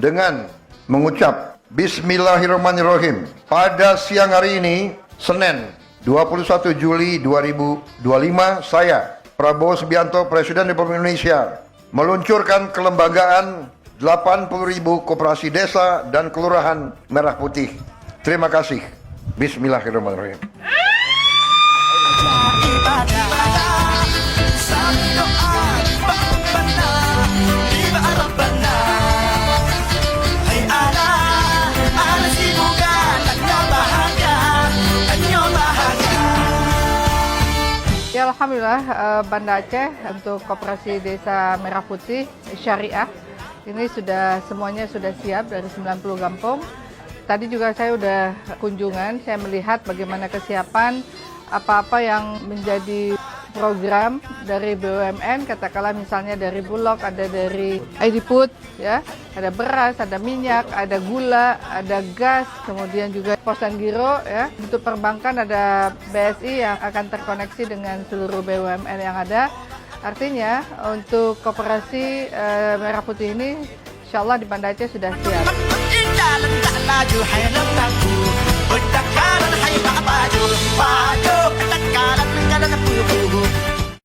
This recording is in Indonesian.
dengan mengucap Bismillahirrahmanirrahim. Pada siang hari ini, Senin 21 Juli 2025, saya, Prabowo Subianto, Presiden Republik Indonesia, meluncurkan kelembagaan 80.000 koperasi desa dan kelurahan Merah Putih. Terima kasih. Bismillahirrahmanirrahim. Ya, alhamdulillah Banda Aceh untuk Koperasi Desa Merah Putih Syariah ini semuanya sudah siap dari 90 kampung. Tadi juga saya sudah kunjungan, saya melihat bagaimana kesiapan apa-apa yang menjadi program dari BUMN, katakanlah misalnya dari Bulog, ada dari ID Food, ya, ada beras, ada minyak, ada gula, ada gas, kemudian juga pos dan giro, ya. Untuk perbankan ada BSI yang akan terkoneksi dengan seluruh BUMN yang ada. Artinya untuk koperasi Merah Putih ini, insya Allah di Banda Aceh sudah siap.